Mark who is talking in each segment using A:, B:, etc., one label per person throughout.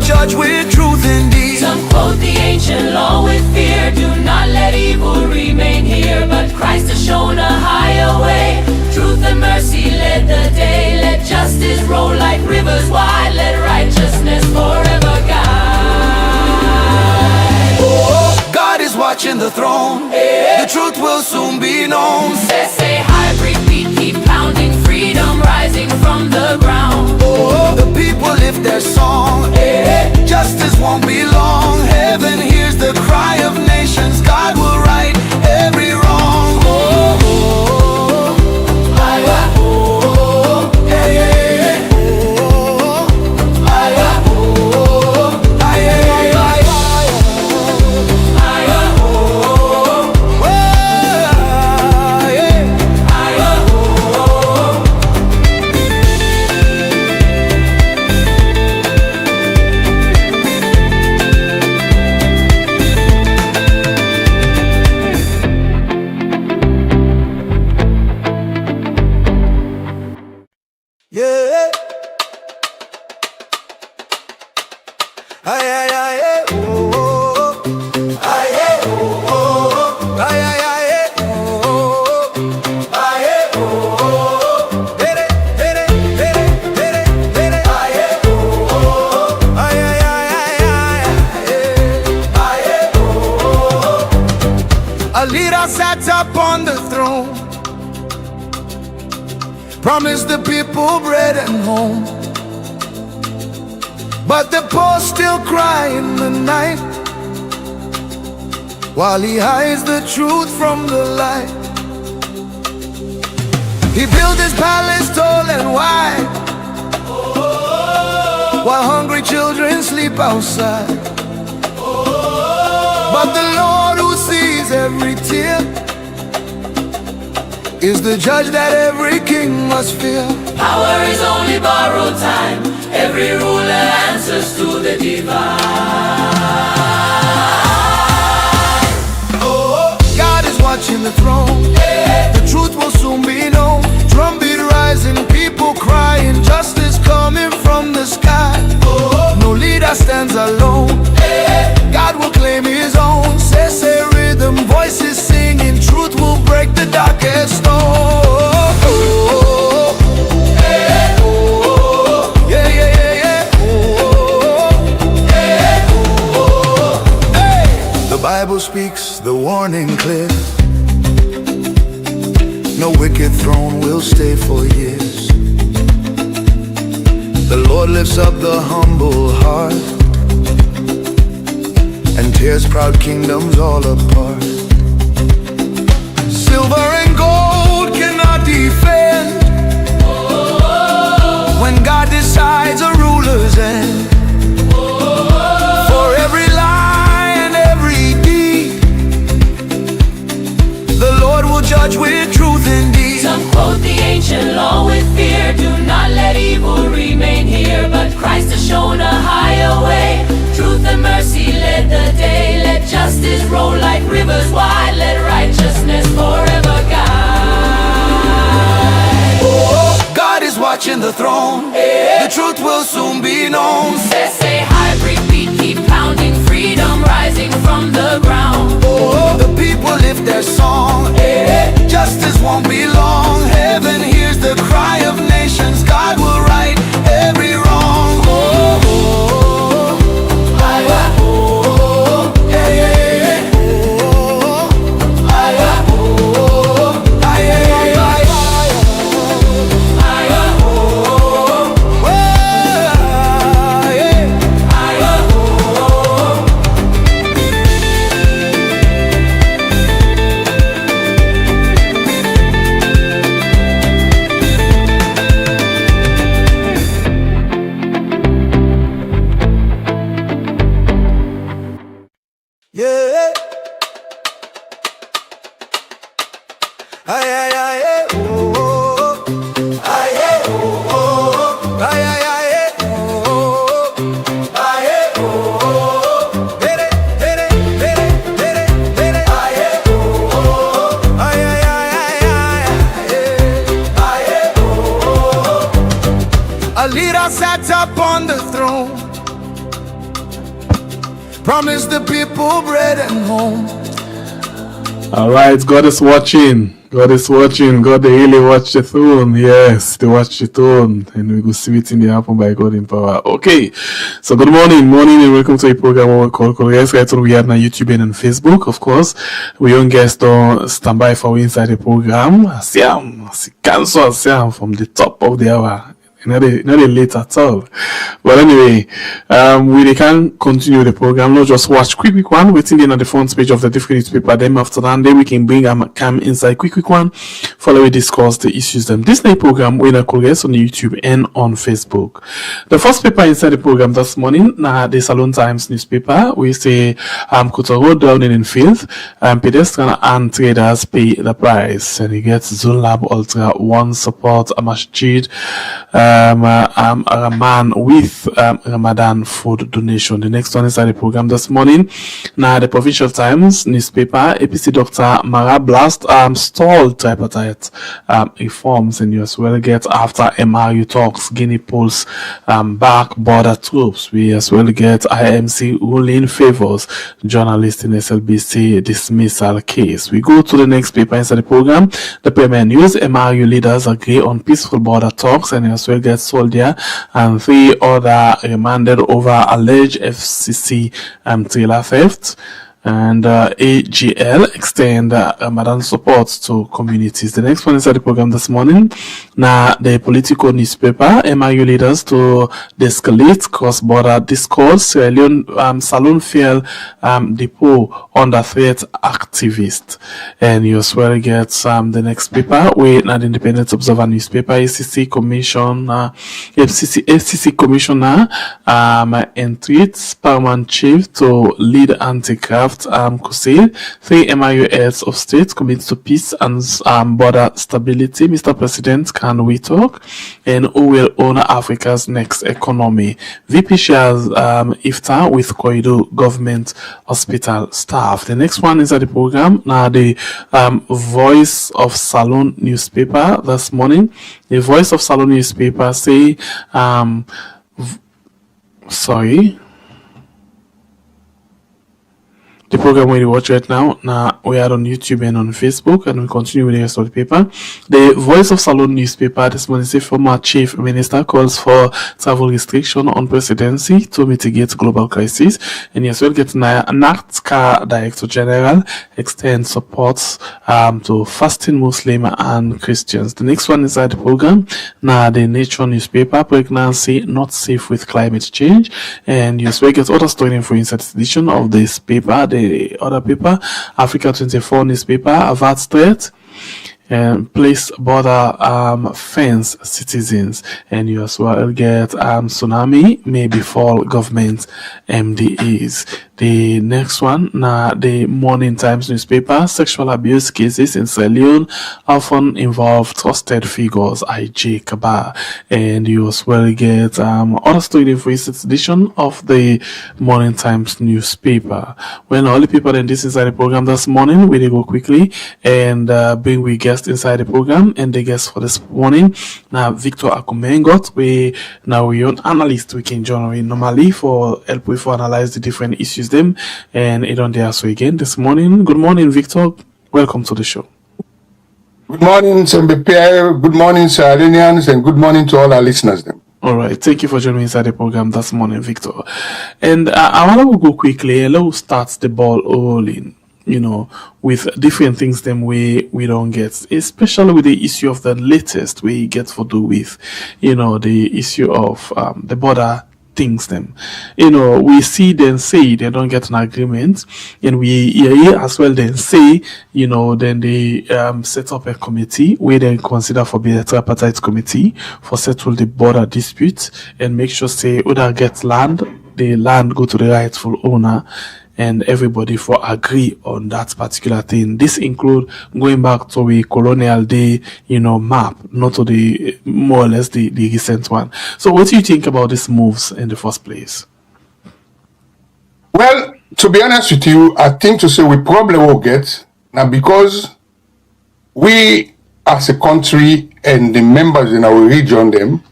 A: judge with truth and deed.
B: Some quote the ancient law with fear. Do not let evil remain here, but Christ has shown a higher way. Truth and mercy led the day. Let justice roll like rivers wide. Let righteousness forever guide.
A: Oh, God is watching the throne. The truth will soon be known.
B: Say hybrid beat, keep pounding. Freedom rising from the ground.
A: Oh, the people lift their song. Justice won't be long. Heaven hears the cry of nations. God will right every wrong. Oh, a leader sat up on the throne, promised the people bread and home, but the poor still cry in the night, while he hides the truth from the light. He built his palace tall and wide, while hungry children sleep outside. But the Lord who sees every tear is the judge that every king must fear.
B: Power is only borrowed time. Every ruler answers to the divine.
A: Oh, God is watching the throne. The truth will soon be known. Drumbeat rising, people crying, justice coming from the sky. No leader stands alone. God will claim his own. Say rhythm, voices singing. Truth will break the darkest stone. The Bible speaks the warning clear. No wicked throne will stay for years. The Lord lifts up the humble heart and tears proud kingdoms all apart. Silver and gold cannot defend when God decides a ruler's end. For every lie and every deed, the Lord will judge with truth and deed.
B: Some quote the ancient law with fear. Do not let evil remain here, but Christ has shown a higher way. Truth and mercy led the day. Let justice roll like rivers wide. Let righteousness forever guide.
A: Oh, God is watching the throne. The truth will soon be known.
B: Say hybrid beat, keep pounding. Freedom rising from the ground.
A: Oh, the people lift their song. Justice won't be long. Heaven hears the cry of nations. God will right every wrong. A leader sat up on the throne, Promise the people bread and home.
C: All right, God is watching. God is watching. God, they really watch the throne. Yes, they watch the throne. And we go see it in the happen by God in power. Okay. So good morning, and welcome to a program we call Yes, right on we are on YouTube and on Facebook, of course. We young guests don't stand by for inside the program. Siam, cancel Siam from the top of the hour. Not a late at all. But anyway, we can continue the program. Not just watch quick one, waiting in on the front page of the different newspaper. Then after that, then we can bring cam inside quick one. Follow we discuss the issues. Them this night program we na progress on YouTube and on Facebook. The first paper inside the program this morning, na the Salon Times newspaper. We say Kuta Road down in Field, pedestrian and traders pay the price, and he gets Zulab Ultra One support a masjid. Rahman with Ramadan food donation. The next one is the program this morning. Now the Provincial Times newspaper, APC Dr. Mara Blast stalled tripartite reforms, and you as well get after MRU talks Guinea pulls back border troops. We as well get IMC ruling favors journalist in SLBC dismissal case. We go to the next paper inside the program. The Premier News, MRU leaders agree on peaceful border talks, and as well get soldier and 3 other remanded over alleged FCC trailer theft. And AGL extend Ramadan support to communities. The next one is at the program this morning. Now, the political newspaper, MIU leaders to de-escalate cross-border discourse. Sierra Leone Salon Fiel depot under threat activist. And you as well get the next paper, with the Independent Observer newspaper, FCC commissioner entreats Paramount chief to lead anti-craft crusade. 3 MIU heads of state commit to peace and border stability. Mr. President, can we talk? And who will own Africa's next economy? VP shares iftar with Koido government hospital staff. The next one is at the program. Now the Voice of Salon newspaper this morning. The Voice of Salon newspaper say the program we watch right now, we are on YouTube and on Facebook, and we continue with the rest of the paper. The Voice of Salon newspaper this morning say former chief minister calls for travel restriction on presidency to mitigate global crisis, and as well get NACTCA director general extend supports to fasting Muslim and Christians. The next one inside the program, the Nature newspaper, pregnancy not safe with climate change, and you as well get other story for inside edition of this paper. The other paper, Africa 24 newspaper, avert threat and place border fence citizens, and you as well get tsunami may befall government MDAs. The next one, the Morning Times newspaper, sexual abuse cases in Sierra Leone often involve trusted figures, IJ Kaba, and you as well get other story for this edition of the Morning Times newspaper. Well, all the people in this inside the program this morning, we go quickly and bring we guest inside the program, and the guest for this morning now Victor Akumengot. We own analyst we can join normally for help we for analyze the different issues them, and it on there so again this morning. Good morning, Victor, welcome to the show.
D: Good morning, Pierre. Good morning, Sierra, and good morning to all our listeners them.
C: All right, thank you for joining me inside the program this morning, Victor. And I want to go quickly. Let's start the ball rolling, with different things them we don't get, especially with the issue of the latest we get for do with, the issue of the border things them. We see them say they don't get an agreement, and we hear as well then say, then they set up a committee where they consider for being a tripartite committee for settle the border dispute and make sure say whether get land, the land go to the rightful owner, and everybody for agree on that particular thing. This include going back to a colonial day, map, not to the more or less the recent one. So what do you think about these moves in the first place?
D: Well, to be honest with you, I think to say we probably will get now, because we as a country and the members in our region them,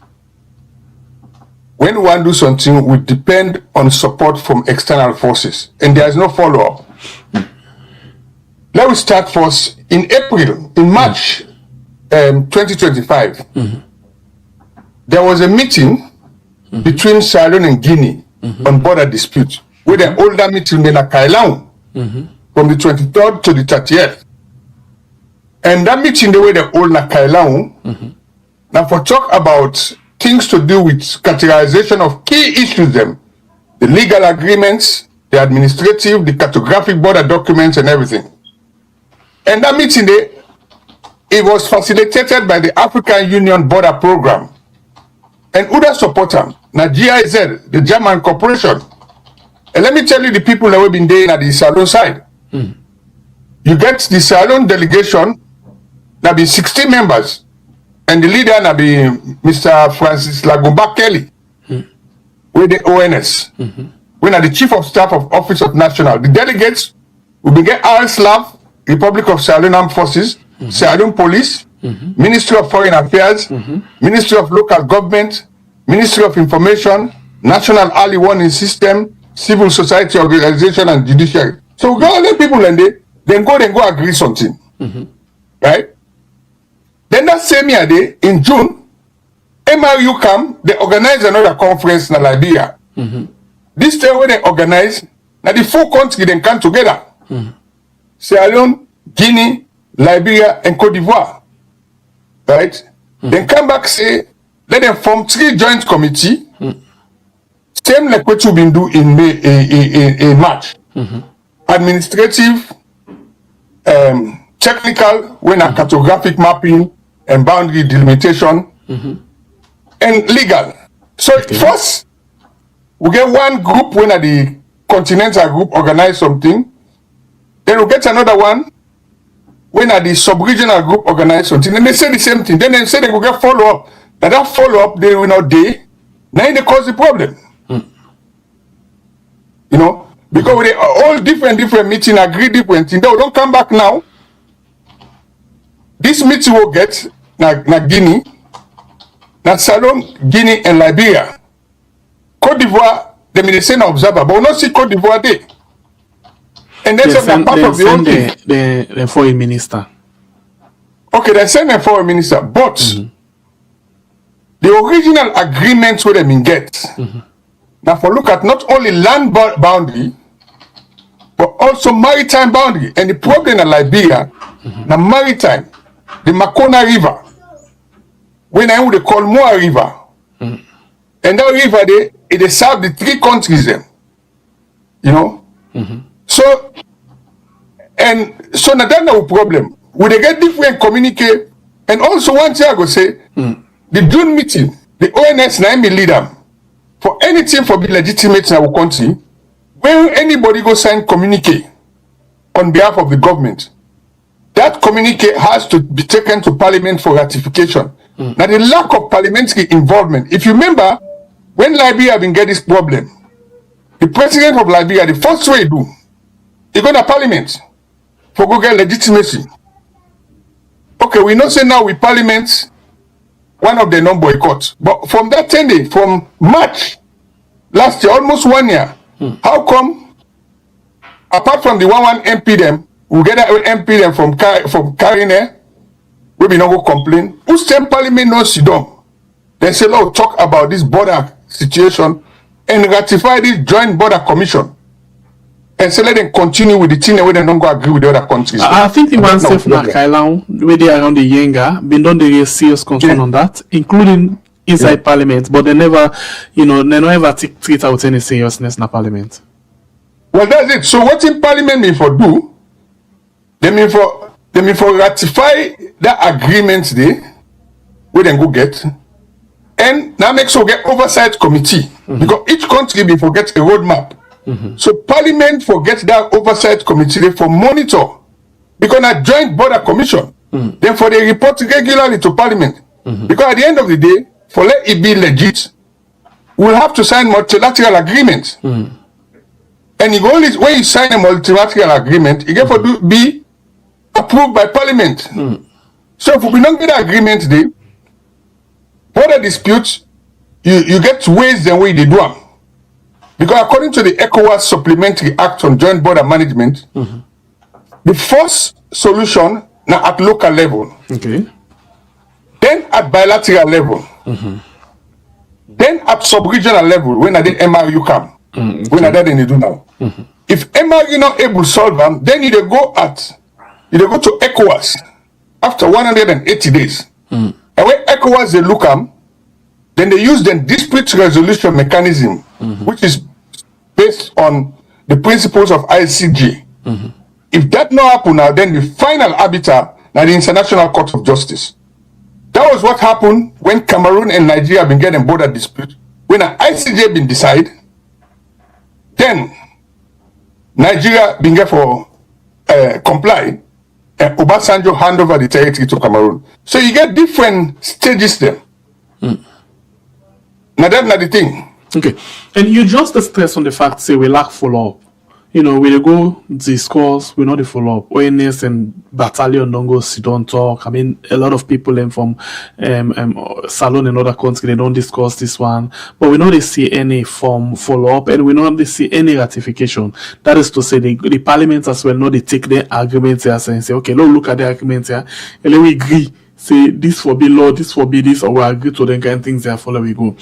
D: when we want to do something, we depend on support from external forces, and there is no follow-up. Let me start first. In March 2025, there was a meeting between Sierra Leone and Guinea on border dispute, where the older meeting in Kailaun from the 23rd to the 30th. And that meeting, the way the old Kailaun, now for talk about things to do with categorization of key issues, them, the legal agreements, the administrative, the cartographic border documents, and everything. And that meeting, it was facilitated by the African Union Border Program. And who that support them? Now GIZ, the German corporation. And let me tell you the people that have been there at the Salon side. You get the Salon delegation, there be 60 members. And the leader will be Mr. Francis Lagomba Kelly, with the ONS. When are the Chief of Staff of Office of National. The delegates will be get RSLAV, Republic of Sierra Leone Armed Forces, Sierra Leone Police, Ministry of Foreign Affairs, Ministry of Local Government, Ministry of Information, National Early Warning System, Civil Society Organization, and Judiciary. So we got all the people and then go agree something. Right? Then that same year, in June, MRU come, they organize another conference in Liberia. This time when they organize, now the 4 countries then come together. Sierra Leone, Guinea, Liberia, and Cote d'Ivoire. Right? Then come back, say, let them form 3 joint committee. Same like what you've been doing in March. Administrative, technical, when a cartographic mapping and boundary delimitation, and legal. So first, we get one group when the continental group organize something. Then we get another one when the sub-regional group organize something. And they say the same thing. Then they say they will get follow-up. That follow-up, they will not do. Now they cause the problem. You know, because we all different meeting, agree different things. They don't come back now. This meeting will get na Guinea, na Salon, Guinea, and Liberia. Cote d'Ivoire, they may send an observer, but we not see Cote d'Ivoire there. And then send part of the whole thing.
C: The foreign minister.
D: Okay, they send a foreign minister, but the original agreements where they been get. Now, for look at not only land boundary, but also maritime boundary. And the problem in Liberia, the maritime, the Makona River, when I would call Moa River, and that river they serve the 3 countries them. You know? So, and so now that's no problem. When they get different communicate, and also one thing I go say, the June meeting, the ONS na me lead them. For anything for be legitimate in our country, when anybody go sign communique on behalf of the government, that communique has to be taken to Parliament for ratification. Now the lack of parliamentary involvement, if you remember, when Liberia been get this problem, the president of Liberia, the first way he do, he go to Parliament for go get legitimacy. Okay, we know say now with Parliament, one of the non-boycotts. But from that 10 day, from March last year, almost 1 year, how come, apart from the one MP them, we get an MP them from Karine, we be not go complain. Who send Parliament no sit down? They say, Lord, talk about this border situation and ratify this joint border commission. And so let them continue with the thing where they don't go agree with the other countries.
C: I think the one safe na Kailaun, where they around the Yenga, been done the serious concern on that, including inside Parliament, but they never, they never treat out any seriousness in Parliament.
D: Well, that's it. So what in Parliament mean for do? They mean for ratify that agreement there, where they go get, and now make sure get oversight committee because each country be forget a roadmap. So Parliament forget that oversight committee for monitor because a joint border commission. Then for they report regularly to Parliament because at the end of the day, for let it be legit, we'll have to sign multilateral agreement. And you only when you sign a multilateral agreement, it get to be approved by Parliament. So if we don't get an agreement, there, border disputes you get ways the way they do them. Because according to the ECOWAS Supplementary Act on Joint Border Management, the first solution now at local level,
C: Okay.
D: then at bilateral level, then at sub-regional level, when I did MRU come, when I did they do now. If MRU not able to solve them, then you go to ECOWAS after 180 days. And when ECOWAS they look them, then they use the dispute resolution mechanism, which is based on the principles of ICJ. If that not happen now, then the final arbiter now the International Court of Justice. That was what happened when Cameroon and Nigeria been getting border dispute. When an ICJ been decide, then Nigeria been get for comply, and Obasanjo hand over the territory to Cameroon. So you get different stages there. Now that's not the thing.
C: Okay. And you just stress on the fact, say, we lack follow-up. You know, we go discuss, we know the follow-up. ONS and battalion don't go sit down talk. I mean, a lot of people from Salon and other countries, they don't discuss this one. But we know they see any form follow-up, and we know they see any ratification. That is to say, the parliament as well, know they take their arguments here and say, okay, look at the arguments here, and then we agree. Say this for be law, this for be this, or we agree to them kind of things there, follow we go.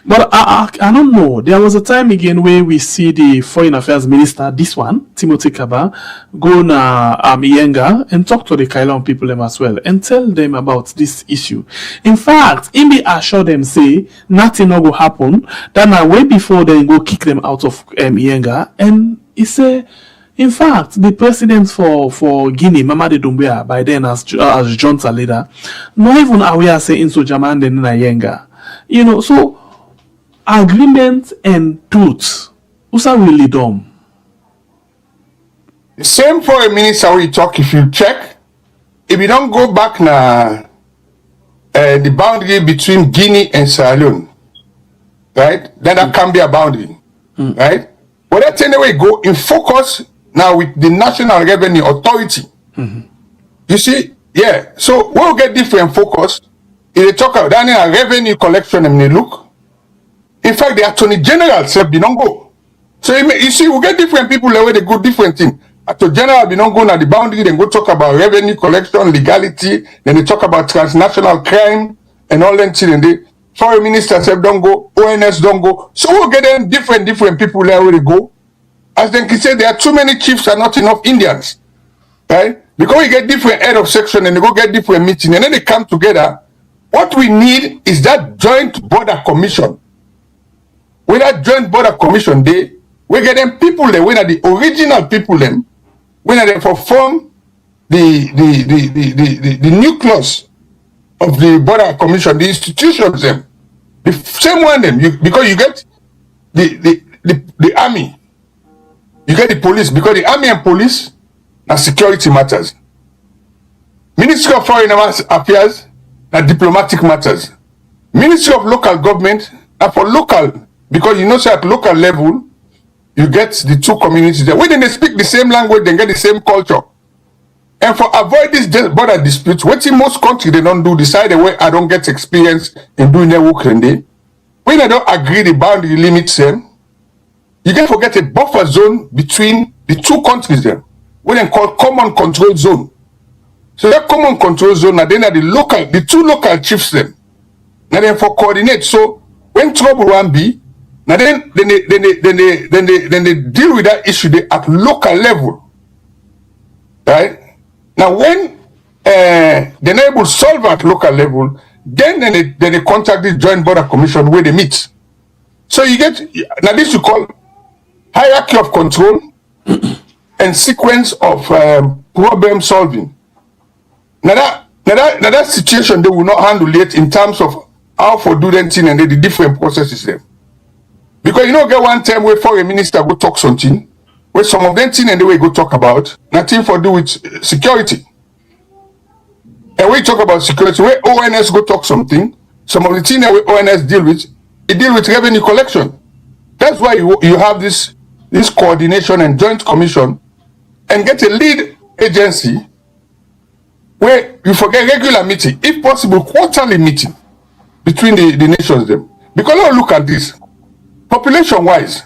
C: But I don't know. There was a time again where we see the Foreign Affairs Minister, this one, Timothy Kaba, go na Yenga and talk to the Kailan people them as well and tell them about this issue. In fact, he be assure them say nothing no go happen. Then way before they go kick them out of Yenga, and he say. In fact, the president for Guinea, Mamadi Doumbouya, by then as junta leader, not even aware say into Jaman and Yenga. You know, so agreement and truth, who's really dumb?
D: The same foreign minister we talk, if you check, if you don't go back na the boundary between Guinea and Sierra Leone, right? Then that can be a boundary, right? But that's anyway go in focus now with the National Revenue Authority. You see, yeah. So we'll get different focus. If they talk about that revenue collection and they look. In fact, the Attorney General said they don't go. So you see, we get different people the way they go different things. Attorney General they don't go now the boundary, then go talk about revenue collection, legality, then they talk about transnational crime and all that thing. And the Foreign Minister said don't go, ONS don't go. So we'll get them different people there where they go. As they can say, there are too many chiefs and not enough Indians, right? Because we get different head of section and they go get different meeting and then they come together. What we need is that joint border commission. With that joint border commission, we get them people there, when are the original people them, when are they form the nucleus of the border commission, the institutions them, the same one them, because you get the army. You get the police, because the army and police are security matters. Ministry of Foreign Affairs are diplomatic matters. Ministry of Local Government are for local, because you know, so at local level, you get the two communities there. When they speak the same language, they get the same culture. And for avoid this border disputes, what in most countries they don't do, decide the way I don't get experience in doing their work and they. When they don't agree the boundary limits them, you can forget a buffer zone between the two countries there, what they call common control zone. So that common control zone, now then are the two local chiefs then. Now then for coordinate. So when trouble one be, now then they deal with that issue at local level, right? Now when they're not able to solve at local level, then they contact the Joint Border Commission where they meet. So you get now this you call hierarchy of control and sequence of problem solving. Now that situation they will not handle it in terms of how for do that thing and the different processes there. Because you know get one time where foreign minister go talk something, where some of them thing and the way go talk about nothing for do with security. And when you talk about security, where ONS go talk something, some of the things that ONS deal with, it deal with revenue collection. That's why you have this coordination and joint commission and get a lead agency where you forget regular meeting, if possible quarterly meeting between the nations them. Because let's look at this. Population-wise,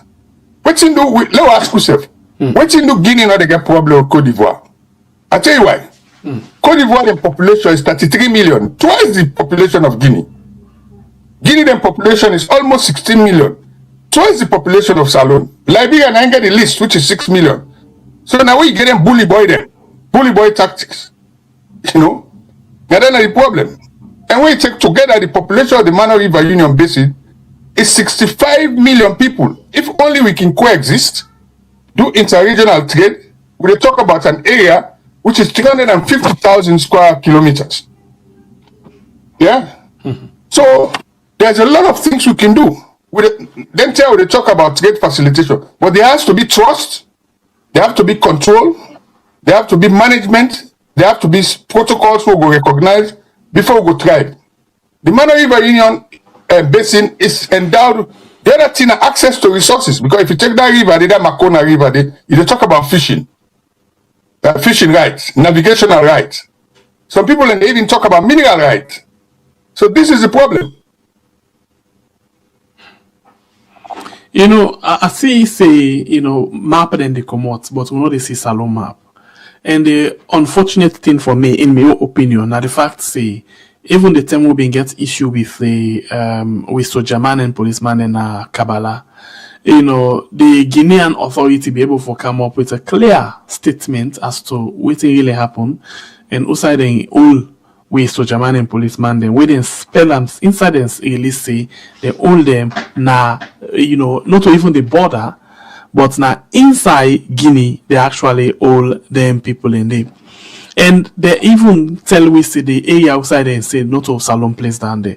D: let's ask yourself, what do Guinea not get problem with Cote d'Ivoire? I tell you why. Cote d'Ivoire, the population is 33 million, twice the population of Guinea. Guinea, the population is almost 16 million, twice the population of Salon. Liberia, and I get the list, which is 6 million. So now we get them bully boy tactics. You know, and then the problem. And when you take together the population of the Mano River Union Basin is 65 million people. If only we can coexist, do interregional trade, we'll talk about an area which is 350,000 square kilometers. Yeah? So there's a lot of things we can do. Then they talk about trade facilitation, but there has to be trust, there have to be control, there have to be management, there have to be protocols we will recognize before we go thrive. The Mano River Union Basin is endowed. The other thing are access to resources, because if you take that river, that Makona River, you talk about fishing rights, navigational rights. Some people even talk about mineral rights. So this is the problem.
C: You know, I see say, you know, map then they come out, but we know they see Salon map. And the unfortunate thing for me, in my opinion, now the fact say, even the time we been get issue with the with sojaman and policeman and Kabbalah, you know, the Guinean authority be able to come up with a clear statement as to what really happened, and also the all with sojaman and policeman, then we then spell them inside them really say they all them na, you know, not even the border, but now inside Guinea they actually all them people in there. And they even tell we see the area outside there and say not of Salon place down there.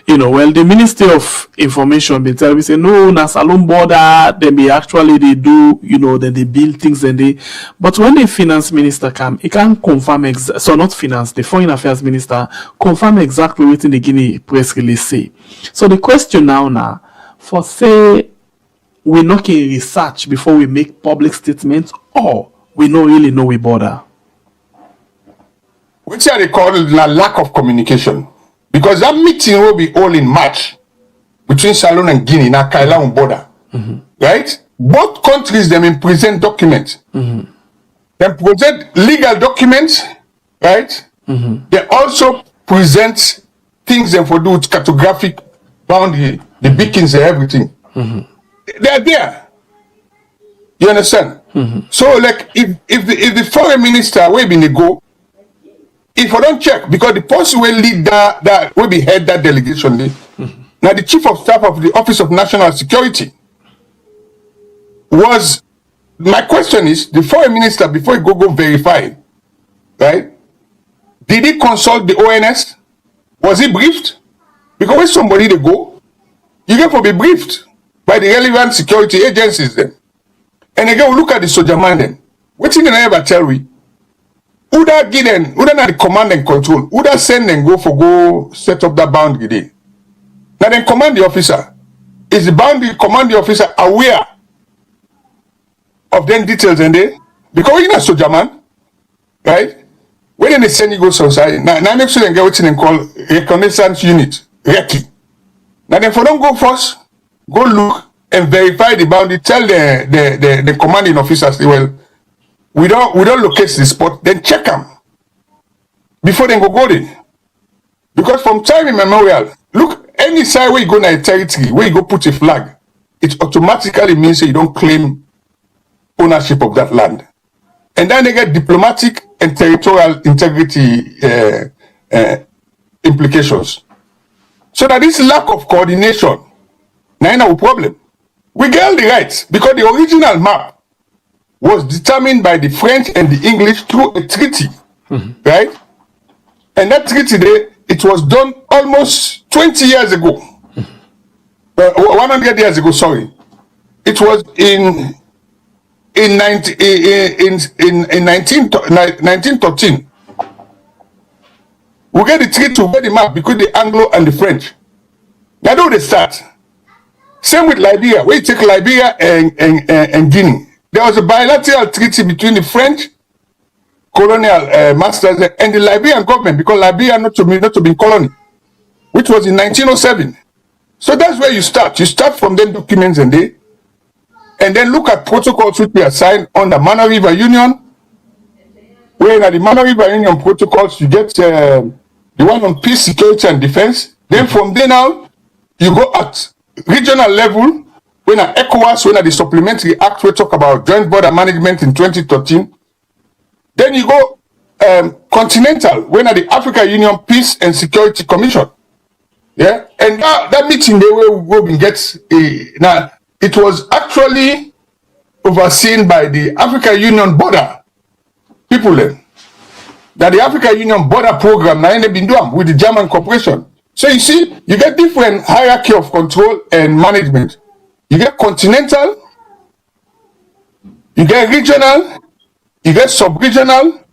C: You know, well, the Ministry of Information been tell we say no, na Salon border, then they actually they do, you know, then they build things and they. But when the finance minister come, he can't confirm so not finance, the foreign affairs minister confirm exactly what in the Guinea press release say. So the question now, for say we not can research before we make public statements, or we don't really know we border.
D: Which are they call the lack of communication. Because that meeting will be all in March between Salon and Guinea, na Kaila on border. Right? Both countries them present documents. They present legal documents, right? They also present things them for do with cartographic boundary, the beacons and everything. They are there. You understand? So like if the foreign minister where be go, if I don't check, because the person will lead that will be head that delegation. Now the chief of staff of the Office of National Security was, my question is, the foreign minister before he go verify, right? Did he consult the ONS? Was he briefed? Because when somebody they go, you get to be briefed by the relevant security agencies then. And again, we look at the soldier man then. What thing they ever tell we? Who that give them, who that not the command and control, who that send them go set up that boundary there. Now then command the officer. Is the command officer aware of them details and they? Because you're not soldier man, right? When they send you go society, now make sure they get what they call reconnaissance unit, RECI. Now then for them go first, go look and verify the boundary, tell the commanding officers, well, we don't locate the spot, then check them before they go there. Because from time immemorial, look, any side where you go in a territory, where you go put a flag, it automatically means that you don't claim ownership of that land. And then they get diplomatic and territorial integrity implications. So that this lack of coordination, now a problem. We get all the rights because the original map was determined by the French and the English through a treaty, right? And that treaty there, it was done almost 20 years ago. 100 years ago, sorry. It was in 1913. We get the treaty, we get the map between the Anglo and the French. Now do they start? Same with Liberia. Where you take Liberia and Guinea. There was a bilateral treaty between the French colonial masters and the Liberian government, because Liberia not to be colony, which was in 1907. So that's where you start. You start from them documents and then look at protocols which were signed on the Mano River Union. Where in the Mano River Union protocols, you get the one on peace, security, and defense. Then from there now, you go at regional level, when at ECOWAS, when at the Supplementary Act, we talk about joint border management in 2013. Then you go continental, when at the Africa Union Peace and Security Commission. Yeah, and that meeting they will go and get now it was actually overseen by the Africa Union border people then. That the Africa Union border program now they been doing with the German corporation. So you see, you get different hierarchy of control and management. You get continental, you get regional, you get sub-regional,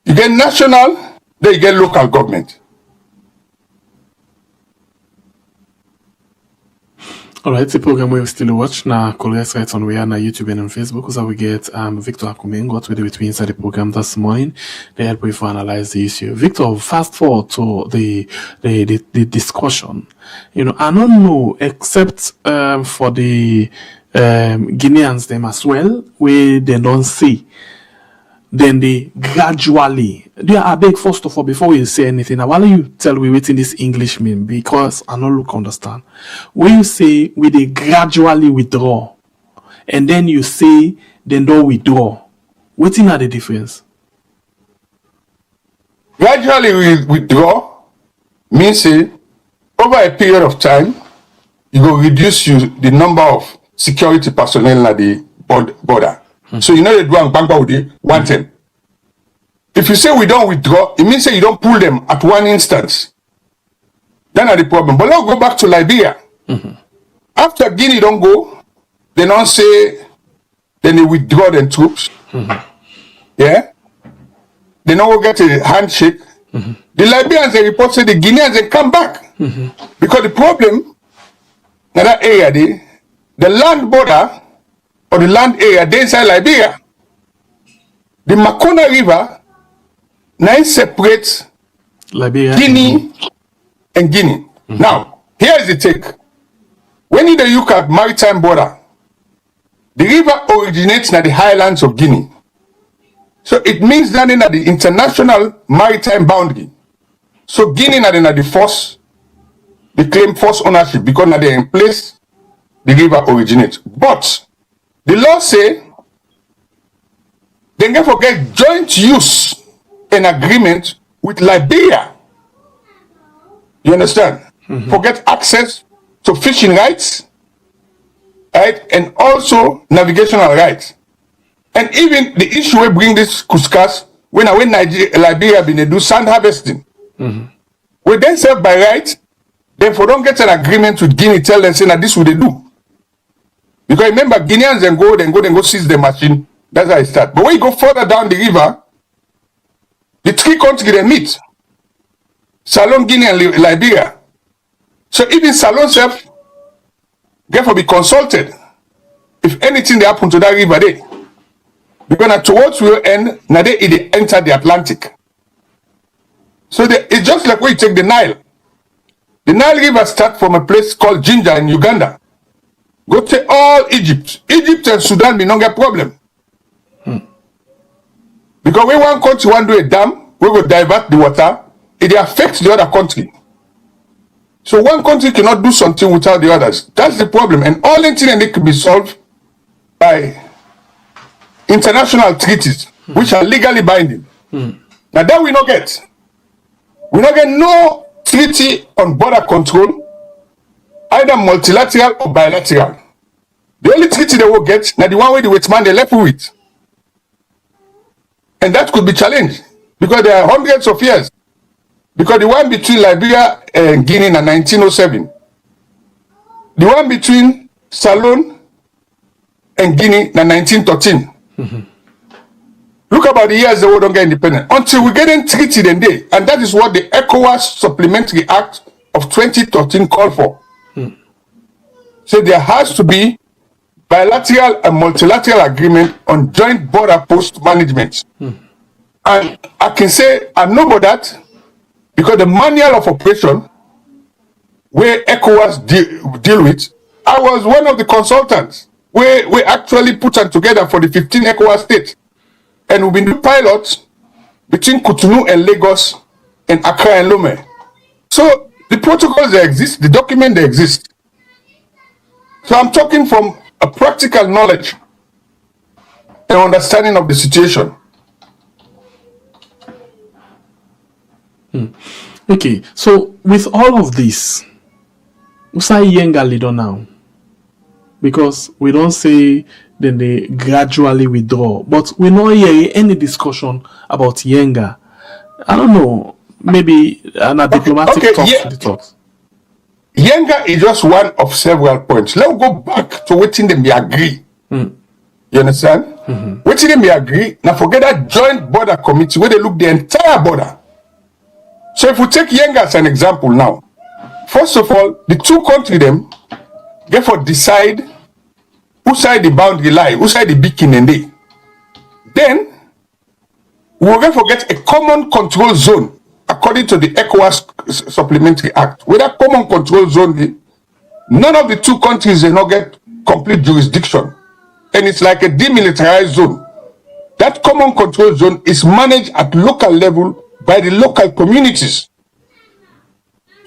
D: you get national, then you get local government.
C: Alright, the program we still watch na Colores Rights on we are na YouTube and on Facebook. So we get Victor Akumen got with the inside the program this morning. They help with analyze the issue. Victor, fast forward to the discussion. You know, I don't know except for the Guineans them as well, where they don't see. Then they gradually, I beg first of all, before you say anything, now why don't you tell me what this English mean? Because I don't look understand. When you say we they gradually withdraw, and then you say then don't withdraw, what's in the difference?
D: Gradually we withdraw means say over a period of time, you go reduce the number of security personnel at the border. So you know they do bank with the 110. If you say we don't withdraw, it means say you don't pull them at one instance. Then are the problem. But let's go back to Liberia. After Guinea don't go, they don't say then they withdraw their troops. Yeah? They don't go get a handshake. The Liberians they report say the Guineans they come back. Because the problem in that area the land border or the land area they inside Liberia. The Makona River now separates
C: Liberia,
D: Guinea and Guinea. Now, here is the take. When you look at maritime border, the river originates in the highlands of Guinea. So it means that in the international maritime boundary. So Guinea na the force, they claim force ownership because now they're in place the river originates. But the law say they never get joint use and agreement with Liberia. You understand? Forget access to fishing rights, right? And also navigational rights. And even the issue we bring this Kuskas when Liberia been do sand harvesting. We then serve by right, then for don't get an agreement with Guinea, tell them say that this what they do. Because remember, Guineans then go seize the machine. That's how it starts. But when you go further down the river, the three countries they meet. Salon, Guinea, and Liberia. So even Salon self, therefore be consulted. If anything they happen to that river there. Because now towards will end, now they enter the Atlantic. So it's just like when you take the Nile. The Nile River starts from a place called Jinja in Uganda. Go to all Egypt. Egypt and Sudan may not get problem. Because when one country want to do a dam, we will divert the water, it affects the other country. So one country cannot do something without the others. That's the problem. And all incidents can be solved by international treaties, which are legally binding. Now that we not get. We not get no treaty on border control, either multilateral or bilateral. The only treaty they will get now the one way the Westman they left with. And that could be challenged because there are hundreds of years. Because the one between Liberia and Guinea in 1907, the one between Salon and Guinea in 1913. Look about the years they will don't get independent. Until we get in treaty then day. And that is what the ECOWAS Supplementary Act of 2013 called for. So there has to be bilateral and multilateral agreement on joint border post management. And I can say I know about that because the manual of operation where ECOWAS deal with, I was one of the consultants where we actually put them together for the 15 ECOWAS states. And we've been doing pilots between Cotonou and Lagos and Accra and Lome. So the protocols they exist, the document they exist. So I'm talking from a practical knowledge and understanding of the situation.
C: Okay, so with all of this, what's a Yenga leader now? Because we don't say then they gradually withdraw, but we don't hear any discussion about Yenga. I don't know, maybe a diplomatic talks.
D: Yenga is just one of several points. Let's go back to what them we agree. You understand? What them we agree. Now forget that joint border committee where they look the entire border. So if we take Yenga as an example now, first of all, the two countries them therefore decide whose side the boundary lie, whose side the beacon and they. Then we will therefore get a common control zone according to the ECOWAS Supplementary Act. With that common control zone, none of the two countries will not get complete jurisdiction. And it's like a demilitarized zone. That common control zone is managed at local level by the local communities.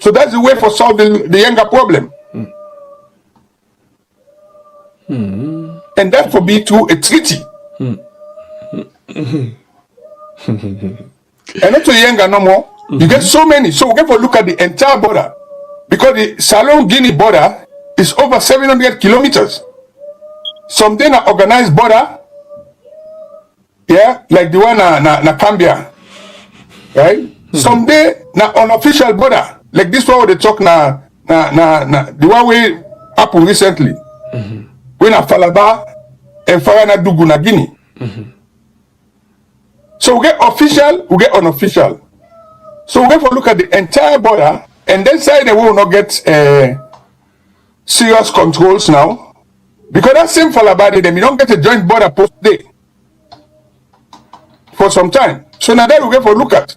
D: So that's the way for solving the Yenga problem. And that will be through a treaty. And not to Yenga no more. You get so many. So we get to look at the entire border. Because the Salon-Guinea border is over 700 kilometers. Some day na organized border. Yeah, like the one na Cambia. Right? Some day na unofficial border. Like this one where they talk na the one we happened recently. When na Falaba and Farana Dugu na Guinea. So we get official, we get unofficial. So we get to look at the entire border, and then say they will not get serious controls now, because that same Falaba them you don't get a joint border post day for some time. So now that we get to look at.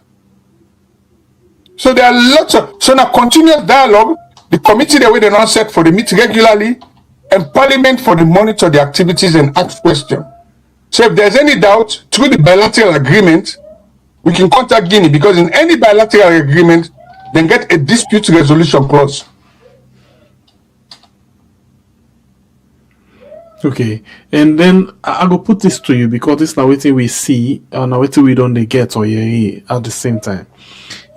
D: So there are lots of now continuous dialogue. The committee the way they not set for the meet regularly, and Parliament for the monitor the activities and ask questions. So if there's any doubt, through the bilateral agreement, we can contact Guinea, because in any bilateral agreement, then get a dispute resolution clause.
C: Okay, and then I go put this to you, because this now what we see and now what we don't get or hear at the same time.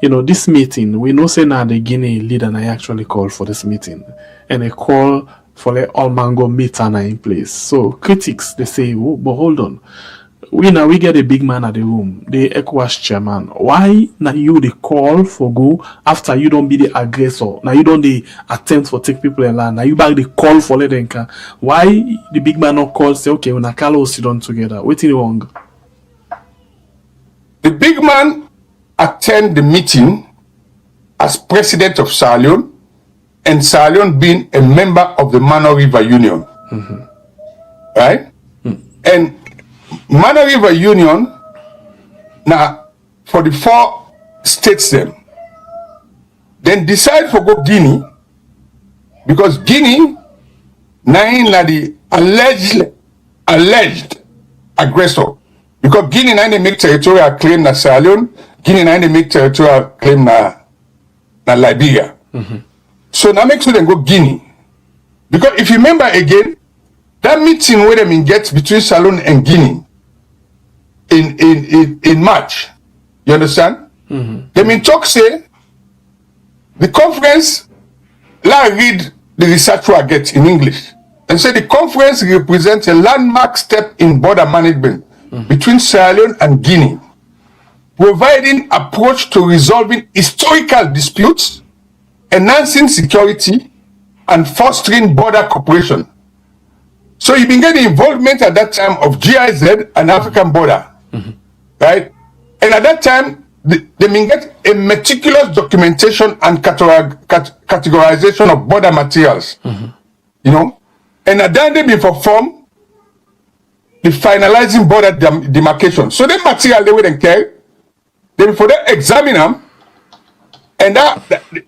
C: You know, this meeting, we know say now the Guinea leader and I actually call for this meeting, and a call for the all mango meet in place. So critics they say, oh, but hold on, we get a big man at the room, the ECOWAS chairman. Why now you the call for go after you don't be the aggressor? Now you don't the attempt for take people in land. Now you back the call for Ledenka. Why the big man not call say okay, when I call sit down together? Waiting wrong.
D: The big man attend the meeting as president of Sierra Leone, and Sierra Leone being a member of the Mano River Union. Right? And Mano River Union, now for the 4 states then decide for go Guinea, because Guinea na the alleged aggressor. Because Guinea na they make territorial claim na Sierra Leone, Guinea na they make territorial claim na Liberia. So now make sure they go Guinea. Because if you remember again, that meeting where them get between Salon and Guinea in March, you understand? They mean talk say the conference, let read the research I get in English, and say the conference represents a landmark step in border management between Sierra Leone and Guinea, providing approach to resolving historical disputes, enhancing security, and fostering border cooperation. So you been getting involvement at that time of GIZ and African border, right? And at that time, they been get a meticulous documentation and categorization of border materials, you know? And at that they been perform the finalizing border demarcation. So the material they wouldn't care, then for them examine them, and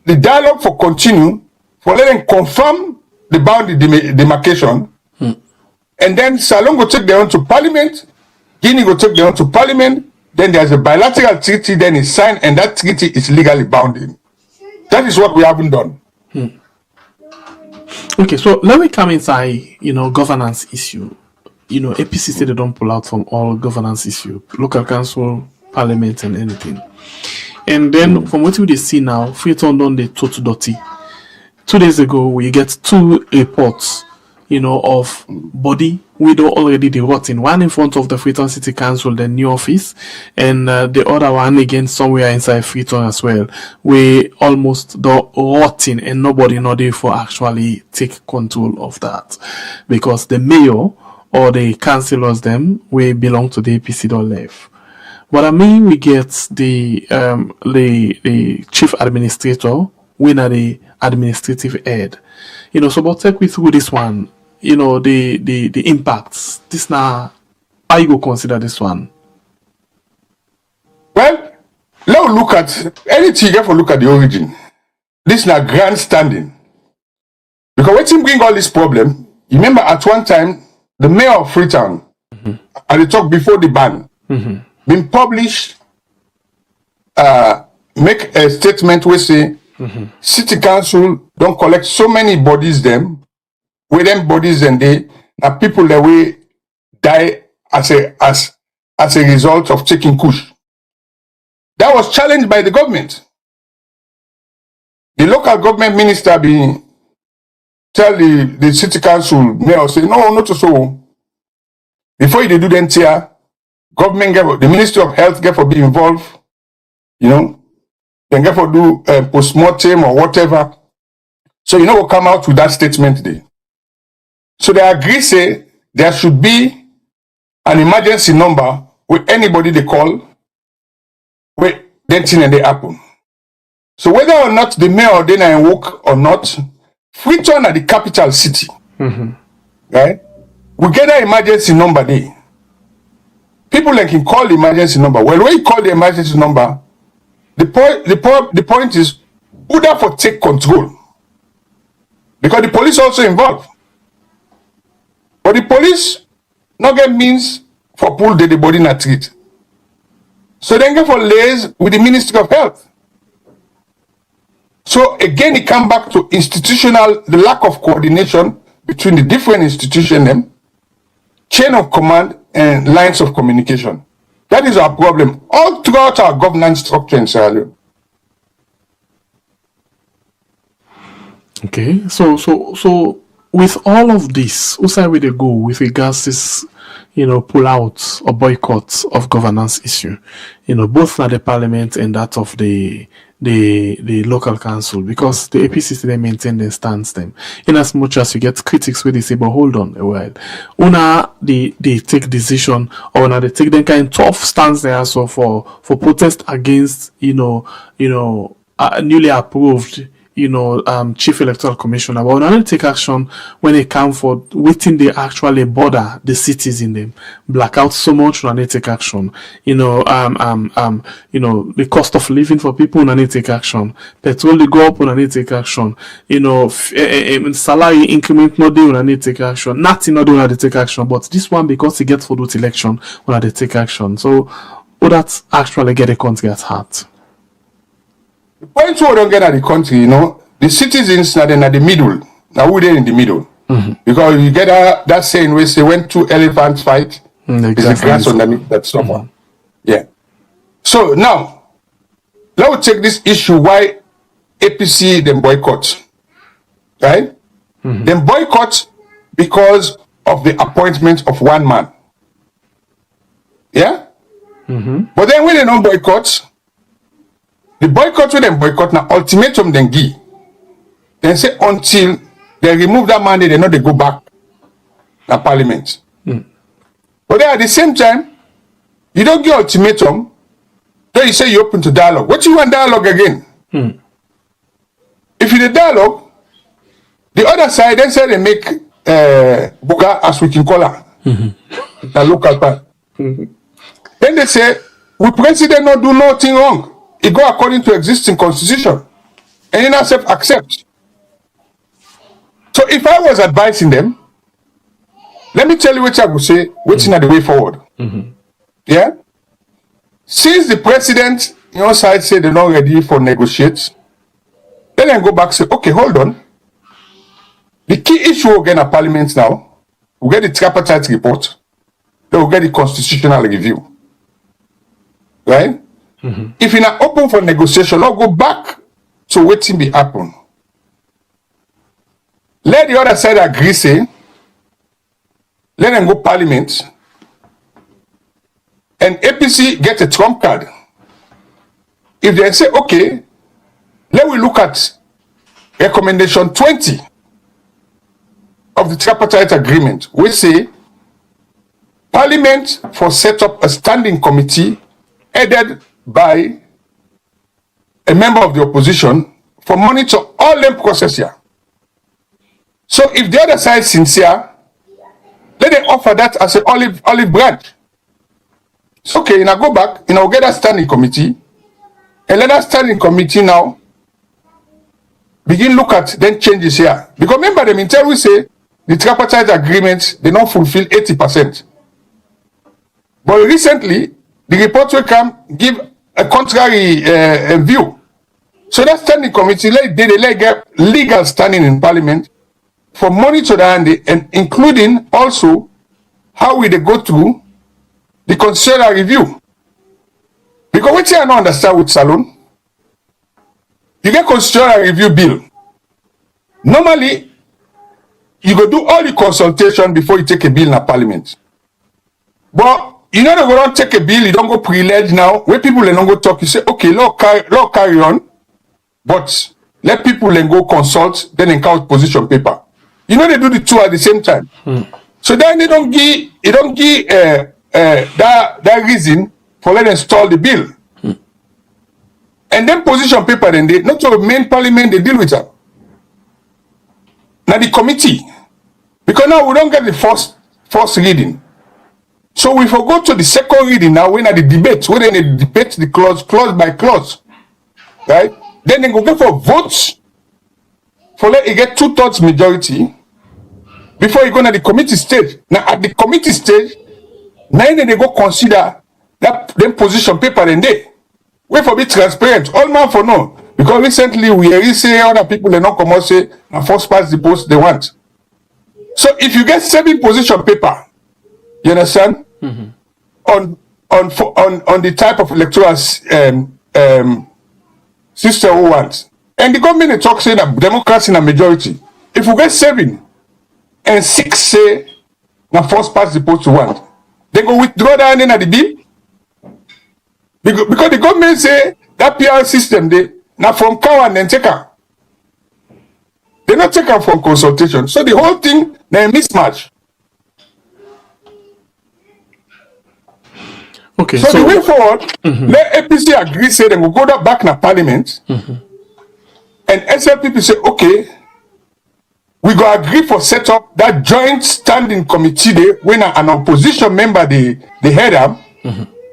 D: the dialogue for continue, but let them confirm the boundary demarcation, and then Salon go take their own to Parliament, Guinea go take their own to Parliament, then there's a bilateral treaty, then it's signed, and that treaty is legally bounding. That is what we haven't done.
C: Okay, so let me come inside, governance issue. APC said they don't pull out from all governance issue, local council, parliament, and anything. And then from what we see now, Freetown done the total dirty. 2 days ago, we get 2 reports, of body widow already the rotting. One in front of the Freetown City Council, the new office, and the other one again somewhere inside Freetown as well. We almost the rotting, and nobody know there for actually take control of that, because the mayor or the councillors them we belong to the APC don't live. But I mean, we get the chief administrator, we are the administrative head. So but take me through this one. The impacts. This now, how you go consider this one?
D: Well, let's look at anything. You have to look at the origin. This is not grandstanding, because when you bring all this problem, you remember at one time the mayor of Freetown, and they talked before the ban, been published, make a statement where say city council don't collect so many bodies them, with them bodies and they are people that will die as a result of taking kush. That was challenged by the government. The local government minister being tell the city council mayor say no, not so. Before you do the here, government the Ministry of Health get for be involved, then get for do post-mortem or whatever. So we'll come out with that statement there. So they agree say there should be an emergency number with anybody they call with then thing and they happen. So whether or not the mayor then I work or not, Freetown at the capital city, right? We get an emergency number there. People can call the emergency number. Well, when you call the emergency number, the point is who therefore take control, because the police also involved. But the police not get means for pull the body in a treat. So then get for liaise with the Ministry of Health. So again, it come back to the lack of coordination between the different institutions, chain of command and lines of communication. That is our problem all throughout our governance structure in Sierra Leone.
C: Okay, so with all of this, who side will they go with regards to this, pull out or boycott of governance issue? Both at the parliament and that of the local council, because the APC still maintain their stance them. In as much as you get critics where they say, but hold on a while. Una they take decision, or una they take them kind of tough stance there so for protest against newly approved chief electoral commissioner, but when they take action when they come for waiting they actually border the cities in them, black out so much when they take action. The cost of living for people when they take action, petrol they go up when they take action, salary increment not do when they take action, nothing not do when they take action, but this one because they get for those election when they take action. So that's actually get a country at heart.
D: The point we don't get at the country, the citizens are in the middle. Now we're in the middle. Because you get that saying where say when 2 elephants fight, there's a grass underneath that someone. Yeah. So now, let's take this issue why APC then boycott. Right? Then boycott because of the appointment of one man. Yeah? But then when they don't boycott, the boycott with them boycott now ultimatum then give. Then say until they remove that mandate, they know they go back to parliament. But then at the same time, you don't give ultimatum, then you say you're open to dialogue. What do you want dialogue again? If you the dialogue, the other side then say they make Buga as we can call her, the local part. Then they say, we president not do nothing wrong. It go according to existing constitution. And you not accept. So if I was advising them, let me tell you what I would say, waiting at the way forward. Yeah? Since the president, side say they're not ready for negotiates, then I go back and say, okay, hold on. The key issue again at Parliament now, we get the tripartite report, then we get the constitutional review. Right? If you're not open for negotiation, I'll go back to waiting be happen. Let the other side agree, say, let them go Parliament, and APC get a trump card. If they say, okay, let we look at recommendation 20 of the tripartite agreement, we say Parliament for set up a standing committee headed by a member of the opposition for monitor all them process here. So if the other side is sincere, let them offer that as an olive branch. It's okay, now go back, get a standing committee, and let that standing committee now begin look at then changes here. Because remember them until we say the tripartite agreement, they don't fulfill 80%. But recently, the report will come give a contrary view. So that standing committee, they get legal standing in Parliament for monitor that and including also how we they go through the constitutional review. Because what I don't understand with Salon, you get constitutional review bill. Normally, you go do all the consultation before you take a bill in a Parliament. But you know, they go don't take a bill, you don't go privilege now. When people don't go talk, you say, okay, law carry on, but let people then go consult, then encounter position paper. You know, they do the two at the same time. So then they don't give that reason for letting install the bill. And then position paper, then they not to the main Parliament, they deal with that. Now the committee, because now we don't get the first reading. So we forgot to the second reading now when at the debate, when they debate the clause by clause. Right? Then they go for votes for let it get 2/3 majority before you go to the committee stage. Now at the committee stage, now then they go consider that then position paper and they wait for be transparent. All man for no. Because recently we hear say other people they not come out say and first pass the post they want. So if you get 7 position paper, you understand? On the type of electoral system we want. And the government talks saying that democracy in a majority. If we get 7 and 6 say now first pass the post to want, they go withdraw that in at the bill. Because the government say that PR system they now from cow and then take her. They not take her from consultation. So the whole thing now a mismatch.
C: Okay,
D: so the way forward, let APC agree say they will go back in Parliament, and SLPP say, okay, we go agree for set up that joint standing committee there when an opposition member they head up,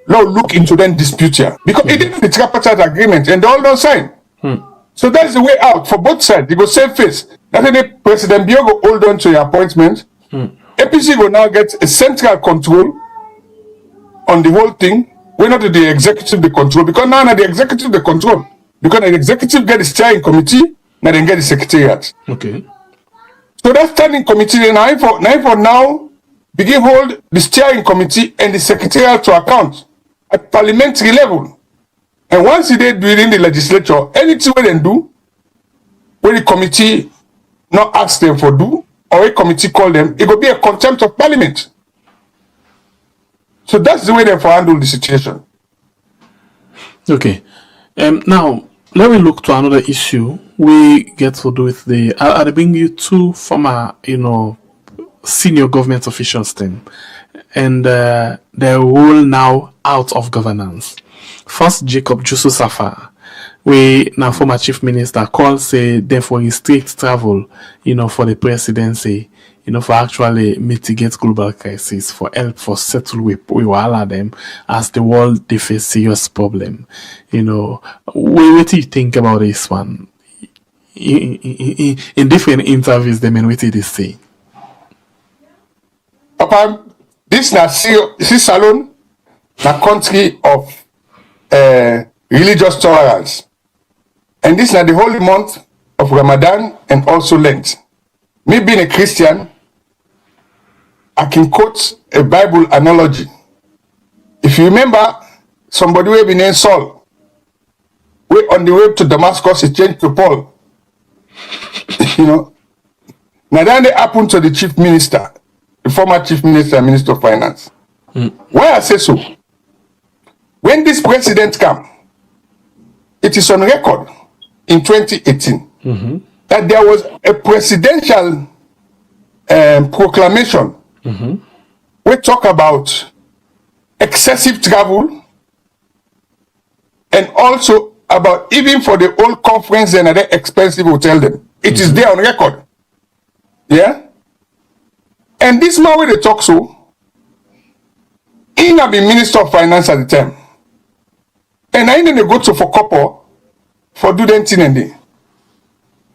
D: now look into them dispute here. Because it didn't the tripartite agreement and they all don't sign. So that's the way out for both sides. They go save face. That's why President Bio go hold on to your appointment. APC go now get a central control on the whole thing. We're not the executive the control because now the executive the control because the executive get the steering committee now then get the secretariat.
C: Okay.
D: So that standing committee then now begin hold the steering committee and the secretariat to account at parliamentary level. And once they do it in the legislature, anything we then do, when the committee not ask them for do or a committee call them, it will be a contempt of Parliament. So that's the way they handle the situation.
C: Okay. Now, let me look to another issue. We get to do with I'll bring you 2 former, senior government officials then. And their role now out of governance. First, Jacob Jusu Safar, we now former chief minister called say therefore restrict travel, for the presidency, for actually mitigate global crisis, for help for settle with all of them as the world they face serious problem. What do you think about this one? in different interviews, the men waited they say.
D: Papa, this Salone, na country of religious tolerance. And this is the holy month of Ramadan and also Lent. Me being a Christian, I can quote a Bible analogy. If you remember, somebody will be named Saul, we on the way to Damascus, he changed to Paul. You know. Now then they happened to the chief minister, the former chief minister and minister of finance. Why I say so? When this president came, it is on record in 2018 that there was a presidential proclamation we talk about excessive travel and also about even for the old conference and other expensive hotel them. It is there on record. Yeah? And this man where they talk so, he had been minister of finance at the time. And I didn't go to for couple for do them thing and day.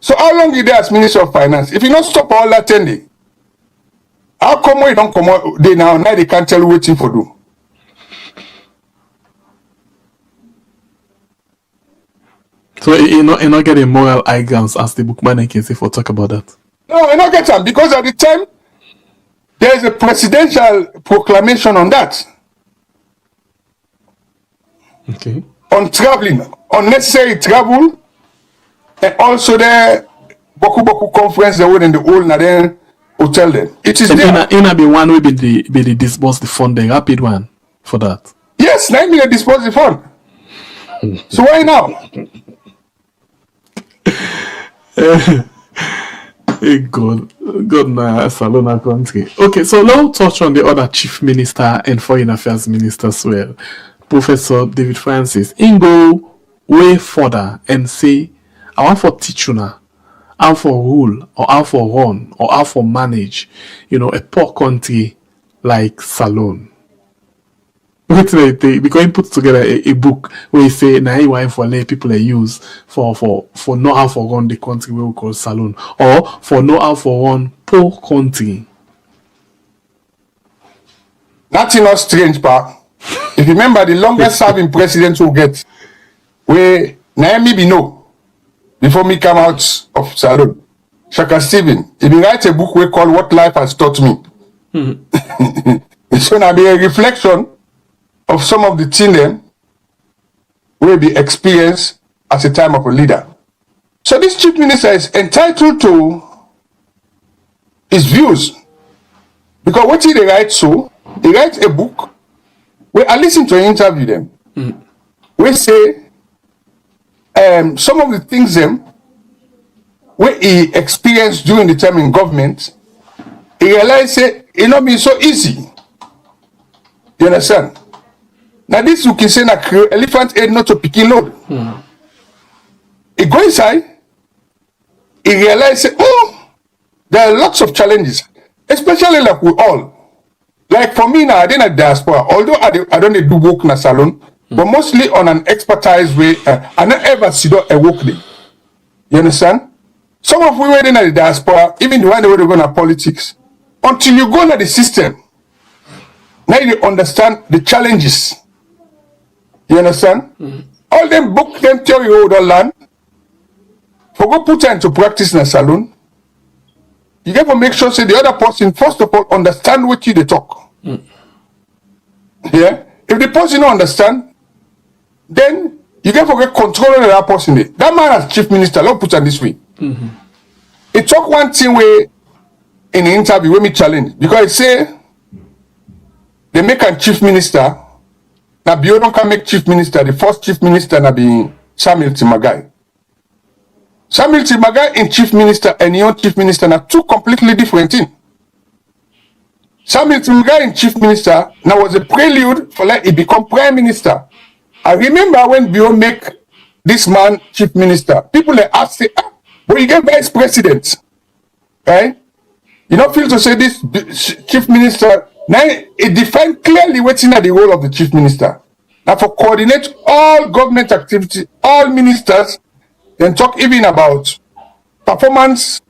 D: So how long you there as minister of finance? If you not stop all that 10 day, how come you don't come out day now they can't tell you waiting for do?
C: So you not get a moral high grounds as the bookman can say for talk about that.
D: No, you not get them because at the time there is a presidential proclamation on that.
C: Okay.
D: On traveling, unnecessary travel, and also the Boku conference they were in the old Naden hotel then. It is there.
C: In be one way be the disburse the fund, the rapid one for that.
D: Yes, 9 million disburse the fund. So why now?
C: God na Salona country. Okay, so now touch on the other chief minister and foreign affairs minister as well. Professor David Francis. In go way further and say, I want for teach you now how for rule or how for run or how for manage, a poor country like Salone. Because he put together a book where he say now he want for let people use for know how for run the country we call Salone or for know how for run poor country.
D: Nothing not strange, pa. If you remember the longest serving president who get where Naomi be no before me come out of Salone. Shaka Stephen, he be write a book we call What Life Has Taught Me. It's gonna be a reflection of some of the things them will be experienced as a time of a leader. So this chief minister is entitled to his views. Because what he write so, he writes a book where I listen to an interview them. We say some of the things them where he experienced during the time in government, he realized it not been so easy. You understand? Now this you can say na elephant head not to picking load. He go inside, he realize there are lots of challenges, especially like we all. Like for me now, I didn't diaspora, although I don't do work in a salon, but mostly on an expertise way. I not ever see a work day. You understand? Some of we were in the diaspora, even the one that were going to politics, until you go into the system, now you understand the challenges. You understand? All them book, them theory you don't learn. For go put her into practice in a salon, you got to make sure say the other person first of all understand what you they talk. Yeah. If the person don't understand, then you got to get control of that person. That man as chief minister, let's put it this way. He talk one thing way in the interview with me challenge because he say they make a chief minister. Now Biodon can make chief minister. The first chief minister na be Samuel Timagai. Samuel Timagai in chief minister and your chief minister are two completely different things. Samuel Timagai in chief minister now was a prelude for like he become prime minister. I remember when Bio make this man chief minister, people like ask say, but you get vice president, right? You don't feel to say this chief minister. Now it defined clearly what's in the role of the chief minister. Now for coordinate all government activity, all ministers, then talk even about performance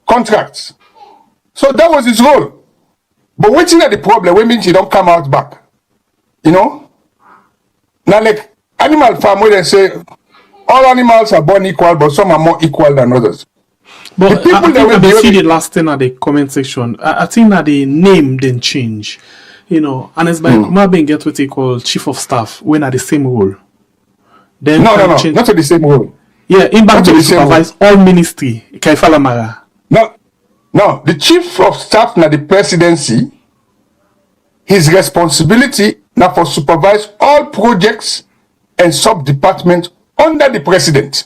D: contracts. So that was his role. But waiting at the problem, when means he don't come out back. You know? Now like animal farm where they say all animals are born equal, but some are more equal than others.
C: But
D: the people
C: I think
D: that
C: they
D: will
C: see
D: be
C: the last thing at the comment section. I think that the name then change. You know, and it's by Kuma being get what they call chief of staff when at the same role. Then
D: no,
C: change.
D: not at the same role.
C: Yeah, in back
D: Not
C: to
D: the
C: the
D: same
C: supervise all ministry. Kaifala Mara.
D: No, the chief of staff na the presidency, his responsibility now for supervise all projects and sub-departments under the president.